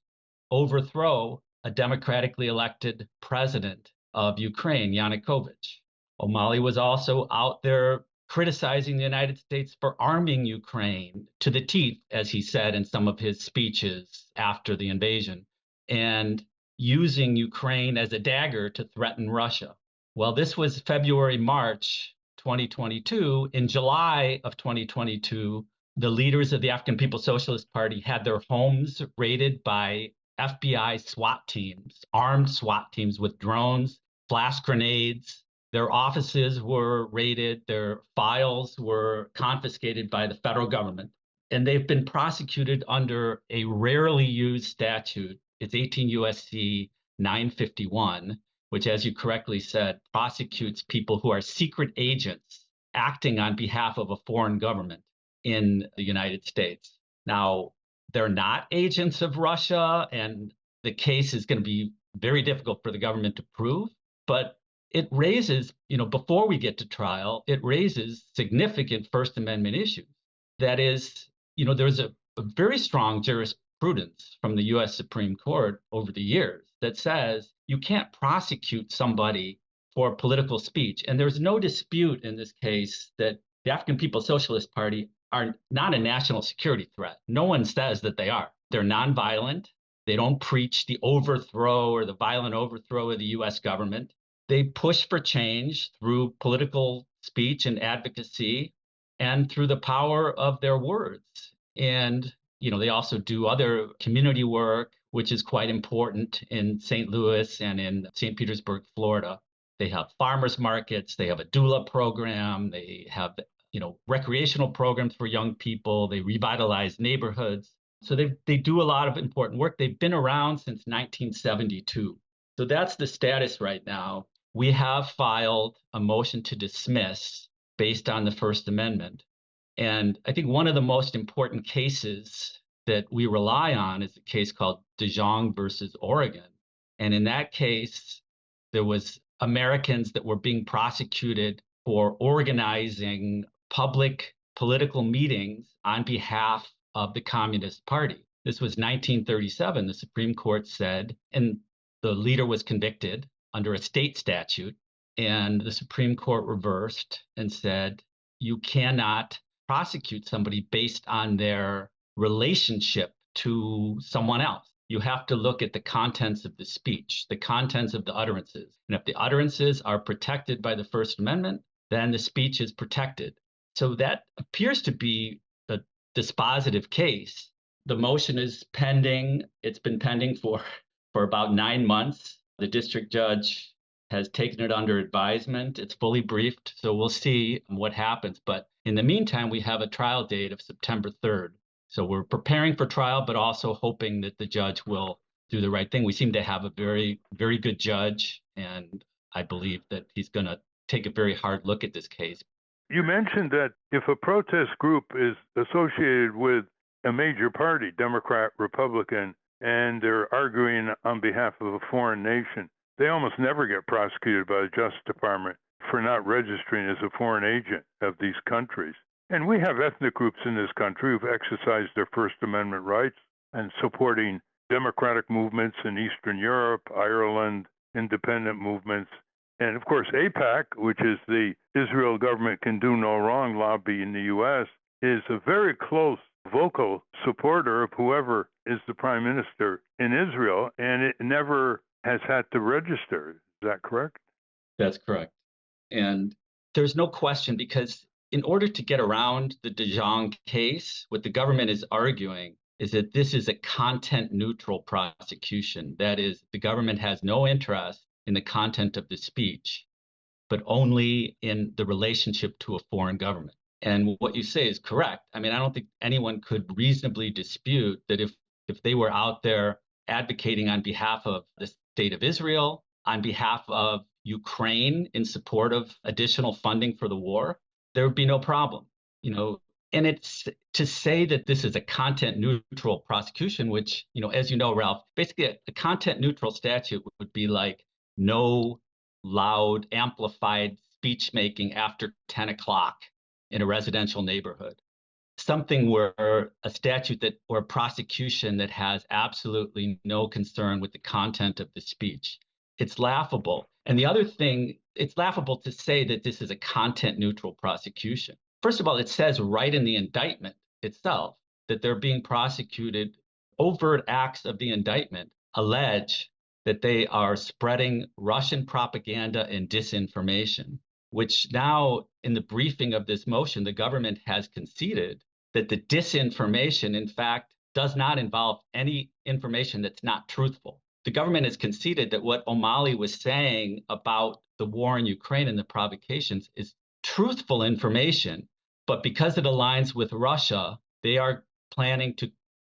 S8: overthrow a democratically elected president of Ukraine, Yanukovych. O'Malley was also out there criticizing the United States for arming Ukraine to the teeth, as he said in some of his speeches after the invasion, and using Ukraine as a dagger to threaten Russia. Well, this was February, March 2022. In July of 2022, the leaders of the African People's Socialist Party had their homes raided by FBI SWAT teams, armed SWAT teams with drones, flash grenades. Their offices were raided, their files were confiscated by the federal government, and they've been prosecuted under a rarely used statute. It's 18 U.S.C. 951, which, as you correctly said, prosecutes people who are secret agents acting on behalf of a foreign government in the United States. Now, they're not agents of Russia, and the case is going to be very difficult for the government to prove, but it raises, before we get to trial, it raises significant First Amendment issues. That is, there's a very strong jurisprudence from the U.S. Supreme Court over the years that says you can't prosecute somebody for political speech. And there's no dispute in this case that the African People's Socialist Party are not a national security threat. No one says that they are. They're nonviolent. They don't preach the overthrow or the violent overthrow of the U.S. government. They push for change through political speech and advocacy and through the power of their words. And, they also do other community work, which is quite important in St. Louis and in St. Petersburg, Florida. They have farmers markets. They have a doula program. They have, recreational programs for young people. They revitalize neighborhoods. So they do a lot of important work. They've been around since 1972. So that's the status right now. We have filed a motion to dismiss based on the First Amendment. And I think one of the most important cases that we rely on is a case called DeJong versus Oregon. And in that case, there was Americans that were being prosecuted for organizing public political meetings on behalf of the Communist Party. This was 1937. The Supreme Court said, and the leader was convicted under a state statute, and the Supreme Court reversed and said, you cannot prosecute somebody based on their relationship to someone else. You have to look at the contents of the speech, the contents of the utterances. And if the utterances are protected by the First Amendment, then the speech is protected. So that appears to be a dispositive case. The motion is pending. It's been pending for about 9 months. The district judge has taken it under advisement. It's fully briefed, so we'll see what happens. But in the meantime, we have a trial date of September 3rd. So we're preparing for trial, but also hoping that the judge will do the right thing. We seem to have a very, very good judge, and I believe that he's going to take a very hard look at this case.
S5: You mentioned that if a protest group is associated with a major party, Democrat, Republican, and they're arguing on behalf of a foreign nation, they almost never get prosecuted by the Justice Department for not registering as a foreign agent of these countries. And we have ethnic groups in this country who've exercised their First Amendment rights and supporting democratic movements in Eastern Europe, Ireland, independent movements, and of course AIPAC, which is the Israel Government Can Do No Wrong lobby in the U.S., is a very close vocal supporter of whoever is the prime minister in Israel, and it never has had to register. Is that correct?
S8: That's correct. And there's no question, because in order to get around the De Jong case, what the government is arguing is that this is a content-neutral prosecution. That is, the government has no interest in the content of the speech, but only in the relationship to a foreign government. And what you say is correct. I mean, I don't think anyone could reasonably dispute that if they were out there advocating on behalf of the state of Israel, on behalf of Ukraine in support of additional funding for the war, there would be no problem. And it's to say that this is a content neutral prosecution, which, as you know, Ralph, basically a content neutral statute would be like no loud amplified speech making after 10 o'clock in a residential neighborhood. Something where a statute or a prosecution that has absolutely no concern with the content of the speech. It's laughable. And the other thing, it's laughable to say that this is a content neutral prosecution. First of all, it says right in the indictment itself that they're being prosecuted. Overt acts of the indictment allege that they are spreading Russian propaganda and disinformation, which now in the briefing of this motion, the government has conceded that the disinformation, in fact, does not involve any information that's not truthful. The government has conceded that what O'Malley was saying about the war in Ukraine and the provocations is truthful information, but because it aligns with Russia, they are planning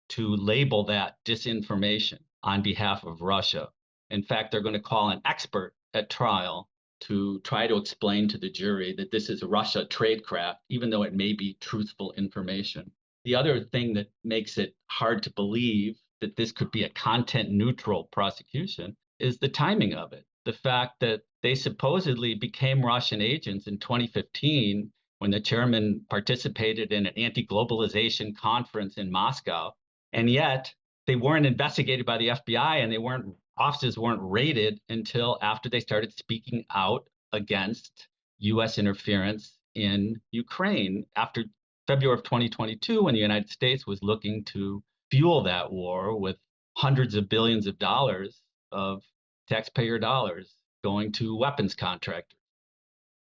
S8: to label that disinformation on behalf of Russia. In fact, they're going to call an expert at trial to try to explain to the jury that this is Russia tradecraft, even though it may be truthful information. The other thing that makes it hard to believe that this could be a content neutral prosecution is the timing of it. The fact that they supposedly became Russian agents in 2015 when the chairman participated in an anti-globalization conference in Moscow, and yet they weren't investigated by the FBI and offices weren't raided until after they started speaking out against U.S. interference in Ukraine after February of 2022, when the United States was looking to fuel that war with hundreds of billions of dollars of taxpayer dollars going to weapons contractors.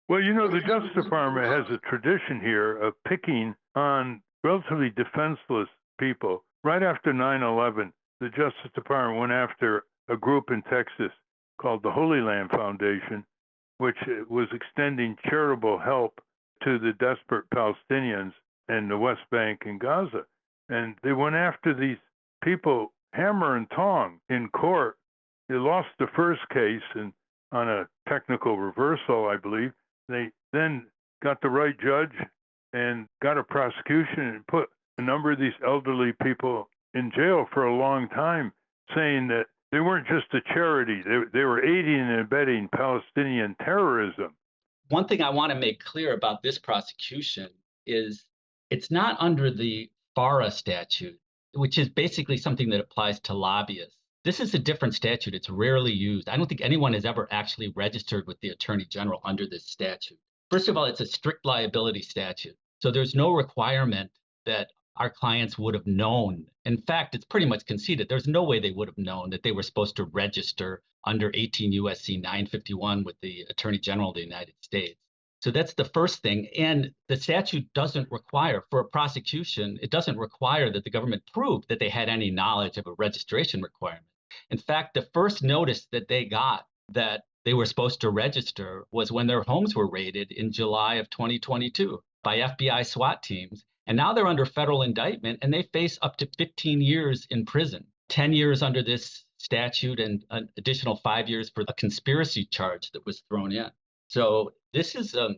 S5: Well, the Justice Department has a tradition here of picking on relatively defenseless people. Right after 9/11, the Justice Department went after a group in Texas called the Holy Land Foundation, which was extending charitable help to the desperate Palestinians in the West Bank and Gaza. And they went after these people hammer and tong in court. They lost the first case and on a technical reversal, I believe. They then got the right judge and got a prosecution and put a number of these elderly people in jail for a long time, saying that they weren't just a charity. They were aiding and abetting Palestinian terrorism.
S8: One thing I want to make clear about this prosecution is it's not under the FARA statute, which is basically something that applies to lobbyists. This is a different statute. It's rarely used. I don't think anyone has ever actually registered with the Attorney General under this statute. First of all, it's a strict liability statute. So there's no requirement that our clients would have known. In fact, it's pretty much conceded. There's no way they would have known that they were supposed to register under 18 U.S.C. 951 with the Attorney General of the United States. So that's the first thing. And the statute doesn't require, for a prosecution, it doesn't require that the government prove that they had any knowledge of a registration requirement. In fact, the first notice that they got that they were supposed to register was when their homes were raided in July of 2022 by FBI SWAT teams. And now they're under federal indictment and they face up to 15 years in prison, 10 years under this statute and an additional 5 years for a conspiracy charge that was thrown in. So this is a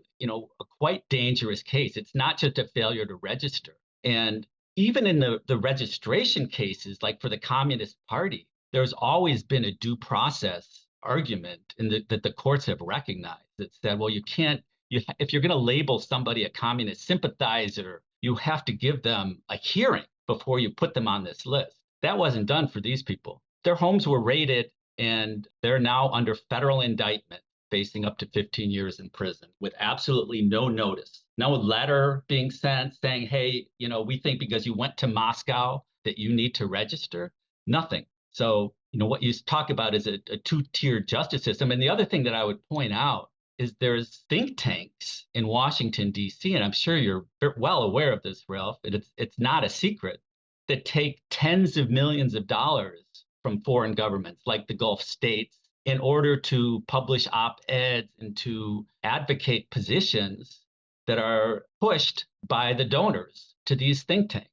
S8: quite dangerous case. It's not just a failure to register. And even in the registration cases, like for the Communist Party, there's always been a due process argument that the courts have recognized that said, well, if you're going to label somebody a communist sympathizer, you have to give them a hearing before you put them on this list. That wasn't done for these people. Their homes were raided, and they're now under federal indictment, facing up to 15 years in prison with absolutely no notice. No letter being sent saying, hey, we think because you went to Moscow that you need to register. Nothing. So, what you talk about is a two-tiered justice system. And the other thing that I would point out is there's think tanks in Washington, D.C., and I'm sure you're well aware of this, Ralph, and it's not a secret, that take tens of millions of dollars from foreign governments like the Gulf states in order to publish op-eds and to advocate positions that are pushed by the donors to these think tanks.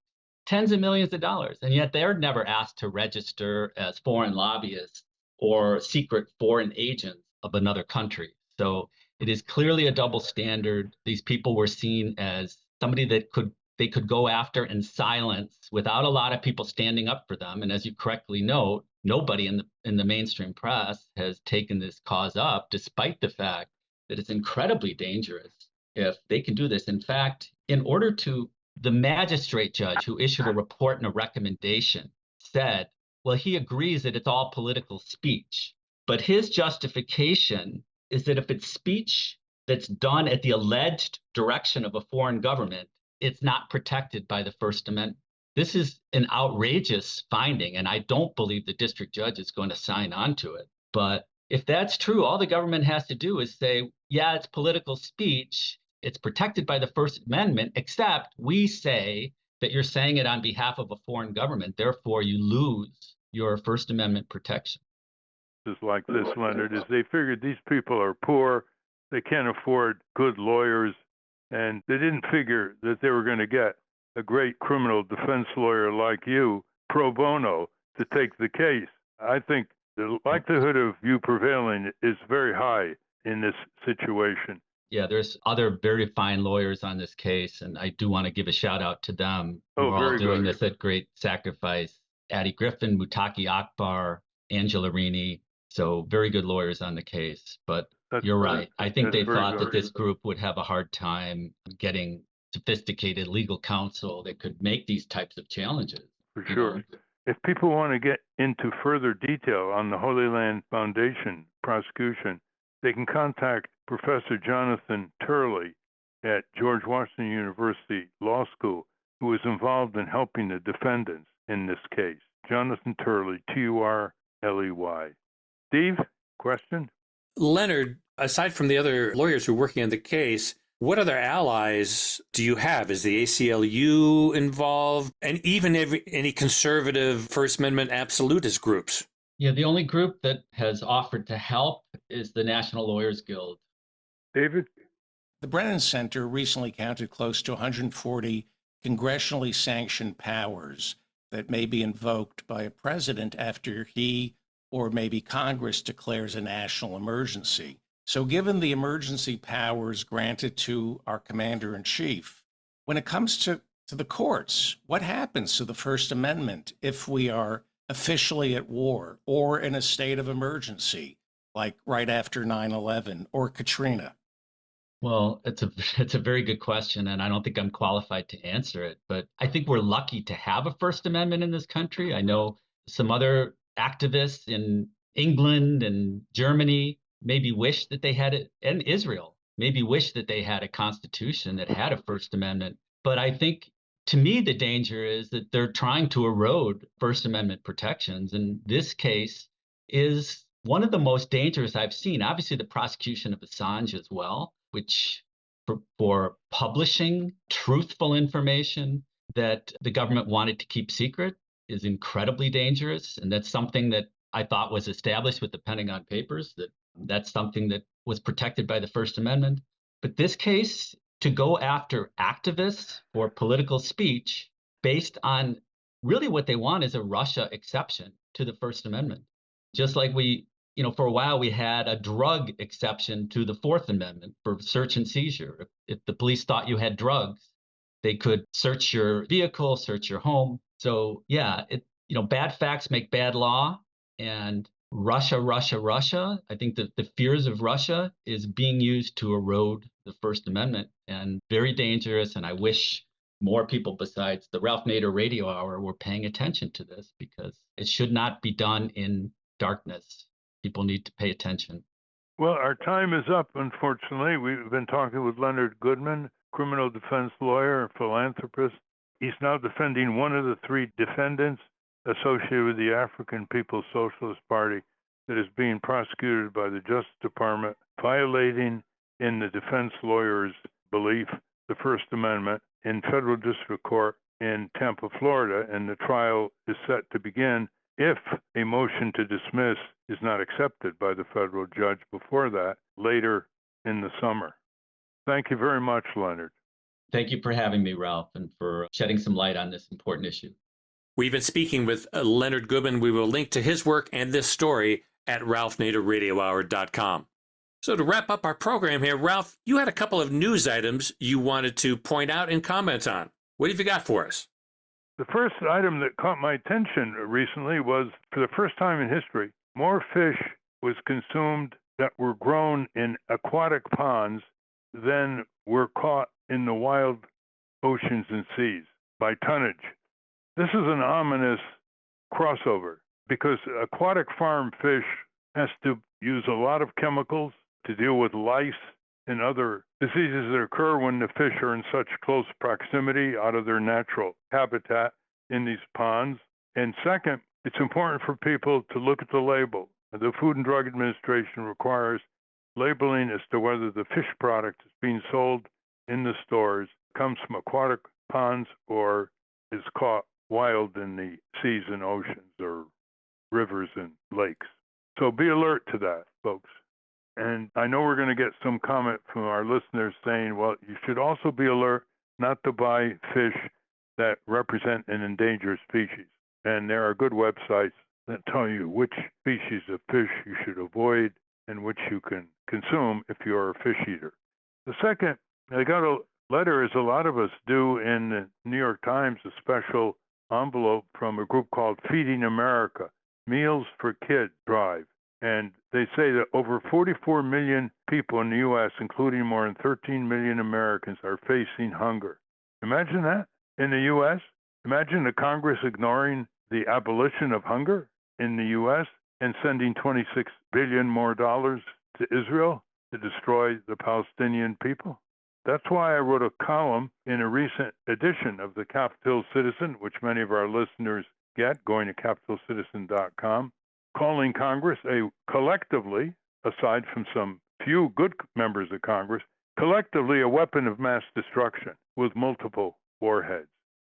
S8: Tens of millions of dollars, and yet they're never asked to register as foreign lobbyists or secret foreign agents of another country. So it is clearly a double standard. These people were seen as somebody that they could go after in silence without a lot of people standing up for them. And as you correctly note, nobody in the mainstream press has taken this cause up, despite the fact that it's incredibly dangerous if they can do this. In fact, the magistrate judge who issued a report and a recommendation said, well, he agrees that it's all political speech, but his justification is that if it's speech that's done at the alleged direction of a foreign government, it's not protected by the First Amendment. This is an outrageous finding, and I don't believe the district judge is going to sign on to it. But if that's true, all the government has to do is say, yeah, it's political speech. It's protected by the First Amendment, except we say that you're saying it on behalf of a foreign government. Therefore, you lose your First Amendment protection.
S5: Is like this, Leonard, is they figured these people are poor, they can't afford good lawyers, and they didn't figure that they were going to get a great criminal defense lawyer like you, pro bono, to take the case. I think the likelihood of you prevailing is very high in this situation.
S8: Yeah, there's other very fine lawyers on this case, and I do want to give a shout out to them who are all doing this at great sacrifice. Addie Griffin, Mutaki Akbar, Angela Rini. So very good lawyers on the case. But you're right. I think they thought that this group would have a hard time getting sophisticated legal counsel that could make these types of challenges.
S5: For sure. If people want to get into further detail on the Holy Land Foundation prosecution, they can contact Professor Jonathan Turley at George Washington University Law School, who was involved in helping the defendants in this case. Jonathan Turley, Turley. Steve, question?
S3: Leonard, aside from the other lawyers who are working on the case, what other allies do you have? Is the ACLU involved? And even any conservative First Amendment absolutist groups?
S8: Yeah, the only group that has offered to help is the National Lawyers Guild.
S5: David?
S4: The Brennan Center recently counted close to 140 congressionally sanctioned powers that may be invoked by a president after he or maybe Congress declares a national emergency. So given the emergency powers granted to our commander-in-chief, when it comes to the courts, what happens to the First Amendment if we are officially at war or in a state of emergency, like right after 9/11 or Katrina?
S8: Well, it's a very good question, and I don't think I'm qualified to answer it. But I think we're lucky to have a First Amendment in this country. I know some other activists in England and Germany maybe wish that they had it, and Israel maybe wish that they had a constitution that had a First Amendment. But I think, to me, the danger is that they're trying to erode First Amendment protections. And this case is one of the most dangerous I've seen. Obviously, the prosecution of Assange as well, which for publishing truthful information that the government wanted to keep secret is incredibly dangerous. And that's something that I thought was established with the Pentagon Papers, that's something that was protected by the First Amendment. But this case, to go after activists for political speech based on really what they want is a Russia exception to the First Amendment. Just like for a while, we had a drug exception to the Fourth Amendment for search and seizure. If the police thought you had drugs, they could search your vehicle, search your home. So yeah, bad facts make bad law. And Russia, I think that the fears of Russia is being used to erode the First Amendment, and very dangerous. And I wish more people besides the Ralph Nader Radio Hour were paying attention to this, because it should not be done in darkness. People need to pay attention.
S5: Well, our time is up, unfortunately. We've been talking with Leonard Goodman, criminal defense lawyer and philanthropist. He's now defending one of the three defendants associated with the African People's Socialist Party that is being prosecuted by the Justice Department, violating, in the defense lawyer's belief, the First Amendment in federal district court in Tampa, Florida, and the trial is set to begin if a motion to dismiss is not accepted by the federal judge before that, later in the summer. Thank you very much, Leonard.
S8: Thank you for having me, Ralph, and for shedding some light on this important issue.
S3: We've been speaking with Leonard Goodman. We will link to his work and this story at ralphnaderradiohour.com. So to wrap up our program here, Ralph, you had a couple of news items you wanted to point out and comment on. What have you got for us?
S5: The first item that caught my attention recently was, for the first time in history, more fish was consumed that were grown in aquatic ponds than were caught in the wild oceans and seas by tonnage. This is an ominous crossover, because aquatic farm fish has to use a lot of chemicals to deal with lice and other diseases that occur when the fish are in such close proximity out of their natural habitat in these ponds. And second, it's important for people to look at the label. The Food and Drug Administration requires labeling as to whether the fish product is being sold in the stores comes from aquatic ponds or is caught wild in the seas and oceans or rivers and lakes. So be alert to that, folks. And I know we're going to get some comment from our listeners saying, well, you should also be alert not to buy fish that represent an endangered species. And there are good websites that tell you which species of fish you should avoid and which you can consume if you're a fish eater. The second, I got a letter, as a lot of us do, in the New York Times, a special envelope from a group called Feeding America, Meals for Kids Drive. And they say that over 44 million people in the U.S., including more than 13 million Americans, are facing hunger. Imagine that in the U.S. Imagine the Congress ignoring the abolition of hunger in the U.S. and sending $26 billion more dollars to Israel to destroy the Palestinian people. That's why I wrote a column in a recent edition of the Capitol Citizen, which many of our listeners get, going to capitolcitizen.com, calling Congress collectively, aside from some few good members of Congress, collectively a weapon of mass destruction with multiple warheads.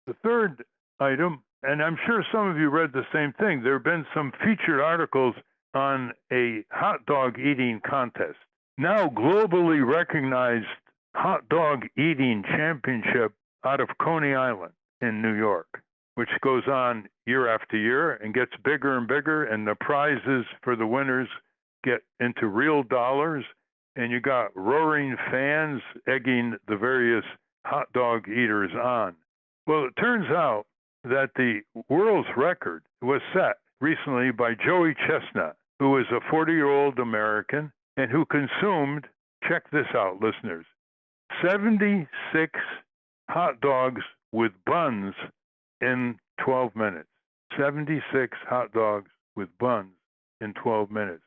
S5: The third item, and I'm sure some of you read the same thing, there have been some featured articles on a hot dog eating contest. Now globally recognized hot dog eating championship out of Coney Island in New York, which goes on year after year and gets bigger and bigger, and the prizes for the winners get into real dollars, and you got roaring fans egging the various hot dog eaters on. Well, it turns out that the world's record was set recently by Joey Chestnut, who is a 40-year-old American and who consumed, check this out, listeners, 76 hot dogs with buns in 12 minutes. 76 hot dogs with buns in 12 minutes.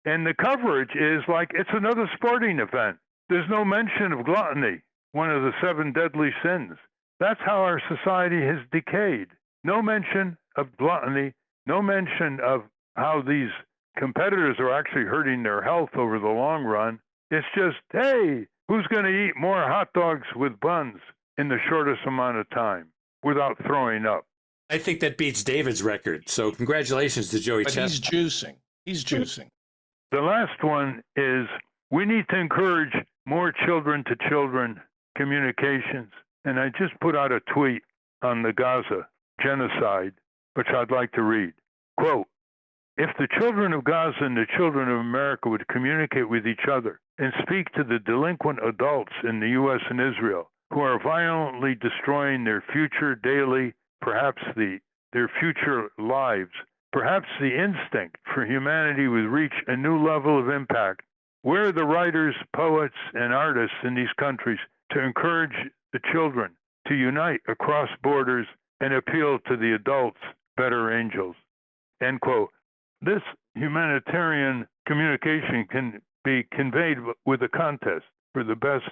S5: And the coverage is like it's another sporting event. There's no mention of gluttony, one of the 7 deadly sins. That's how our society has decayed. No mention of gluttony, no mention of how these competitors are actually hurting their health over the long run. It's just, hey, who's going to eat more hot dogs with buns in the shortest amount of time without throwing up?
S3: I think that beats David's record. So congratulations to Joey Chestnut.
S4: He's juicing. He's juicing.
S5: The last one is we need to encourage more children-to-children communications. And I just put out a tweet on the Gaza genocide, which I'd like to read. Quote, if the children of Gaza and the children of America would communicate with each other and speak to the delinquent adults in the U.S. and Israel who are violently destroying their future daily, perhaps their future lives, perhaps the instinct for humanity would reach a new level of impact. Where are the writers, poets, and artists in these countries to encourage the children to to unite across borders and appeal to the adults' better angels. End quote. This humanitarian communication can be conveyed with a contest for the best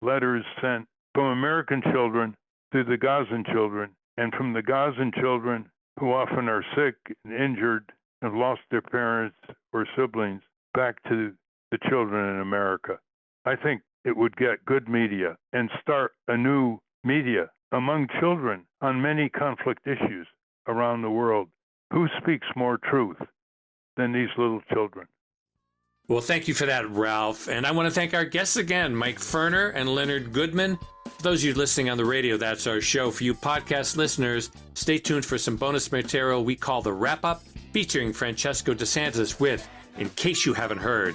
S5: letters sent from American children to the Gazan children, and from the Gazan children who often are sick and injured and lost their parents or siblings back to the children in America. I think it would get good media and start a new media among children on many conflict issues around the world. Who speaks more truth than these little children?
S3: Well, thank you for that, Ralph. And I want to thank our guests again, Mike Ferner and Leonard Goodman. For those of you listening on the radio, that's our show. For you podcast listeners, stay tuned for some bonus material we call The Wrap-Up, featuring Francesco DeSantis with In Case You Haven't Heard.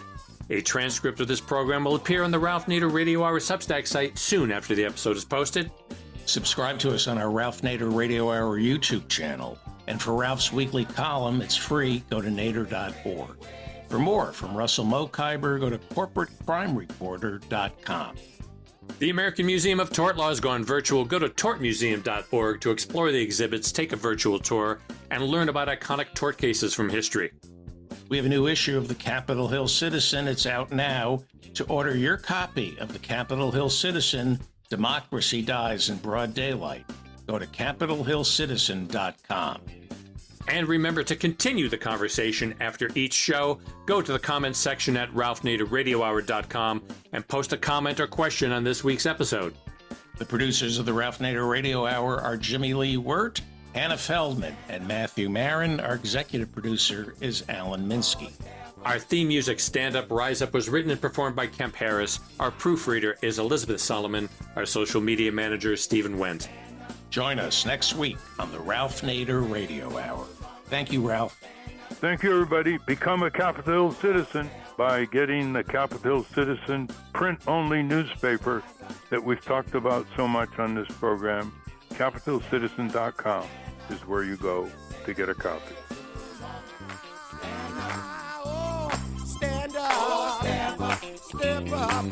S3: A transcript of this program will appear on the Ralph Nader Radio Hour Substack site soon after the episode is posted.
S4: Subscribe to us on our Ralph Nader Radio Hour YouTube channel. And for Ralph's weekly column, it's free. Go to nader.org. For more from Russell Mokhiber, go to corporatecrimereporter.com.
S3: The American Museum of Tort Law has gone virtual. Go to tortmuseum.org to explore the exhibits, take a virtual tour, and learn about iconic tort cases from history.
S4: We have a new issue of the Capitol Hill Citizen. It's out now. To order your copy of the Capitol Hill Citizen, Democracy Dies in Broad Daylight, go to capitolhillcitizen.com.
S3: And remember to continue the conversation after each show. Go to the comments section at ralphnaderradiohour.com and post a comment or question on this week's episode.
S4: The producers of the Ralph Nader Radio Hour are Jimmy Lee Wirt, Hannah Feldman, and Matthew Marin. Our executive producer is Alan Minsky.
S3: Our theme music, Stand Up, Rise Up, was written and performed by Kemp Harris. Our proofreader is Elizabeth Solomon. Our social media manager is Stephen Wendt.
S4: Join us next week on the Ralph Nader Radio Hour. Thank you, Ralph.
S5: Thank you, everybody. Become a Capitol Hill citizen by getting the Capitol Hill Citizen print-only newspaper that we've talked about so much on this program. CapitolCitizen.com is where you go to get a copy.
S2: Stand up, step up, step up.